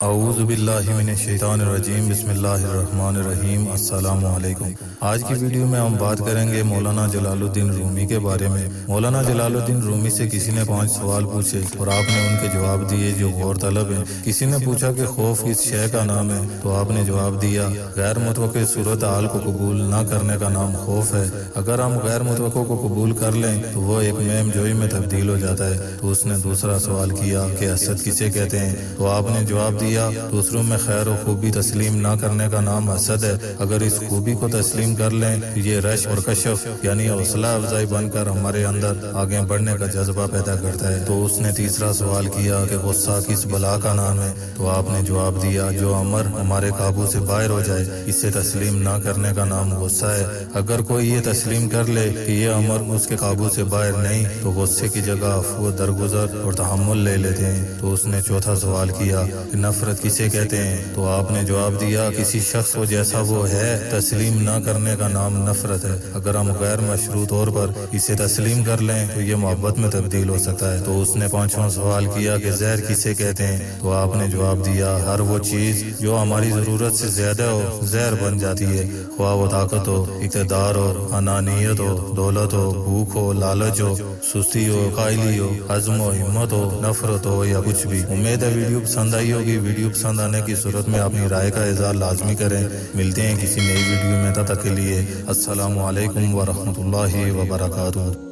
اعوذ باللہ من الشیطان الرجیم بسم اللہ الرحمن الرحیم السلام علیکم۔ آج کی ویڈیو میں ہم بات کریں گے مولانا جلال الدین رومی کے بارے میں۔ مولانا جلال الدین رومی سے کسی نے 5 سوال پوچھے اور آپ نے ان کے جواب دیے جو غور طلب ہیں۔ کسی نے پوچھا کہ خوف کس شے کا نام ہے تو آپ نے جواب دیا غیر متوقع صورتحال کو قبول نہ کرنے کا نام خوف ہے۔ اگر ہم غیر متوقع کو قبول کر لیں تو وہ ایک مہم جوئی میں تبدیل ہو جاتا ہے۔ تو اس نے دوسرا سوال کیا کہ حسد کسے کہتے ہیں تو آپ نے جواب دیا دوسروں میں خیر و خوبی تسلیم نہ کرنے کا نام حسد ہے۔ اگر اس خوبی کو تسلیم کر لیں تو یہ رش اور کشف یعنی حوصلہ افزائی بن کر ہمارے اندر آگے بڑھنے کا جذبہ پیدا کرتا ہے۔ تو اس نے تیسرا سوال کیا کہ غصہ کس بلا کا نام ہے تو آپ نے جواب دیا جو امر ہمارے قابو سے باہر ہو جائے اسے تسلیم نہ کرنے کا نام غصہ ہے۔ اگر کوئی یہ تسلیم کر لے کہ یہ امر اس کے قابو سے باہر نہیں تو غصے کی جگہ عفو، درگزر اور تحمل لے لیتے ہیں۔ تو اس نے چوتھا سوال کیا کہ نفرت کسے کہتے ہیں تو آپ نے جواب دیا کسی شخص کو جیسا وہ ہے تسلیم نہ کرنے کا نام نفرت ہے۔ اگر ہم غیر مشروع طور پر اسے تسلیم کر لیں تو یہ محبت میں تبدیل ہو سکتا ہے۔ تو اس نے 5واں سوال کیا کہ زہر کسے کہتے ہیں تو آپ نے جواب دیا ہر وہ چیز جو ہماری ضرورت سے زیادہ ہو زہر بن جاتی ہے، خواہ وہ طاقت ہو، اقتدار ہو، انانیت ہو، دولت ہو، بھوک ہو، لالچ ہو، سستی ہو، قائلی ہو، عزم و ہمت ہو، نفرت ہو یا کچھ بھی۔ امید ہے ویڈیو پسند آئی ہوگی۔ ویڈیو پسند آنے کی صورت میں اپنی رائے کا اظہار لازمی کریں۔ ملتے ہیں کسی نئی ویڈیو میں، تب تک کے لیے السلام علیکم ورحمۃ اللہ وبرکاتہ۔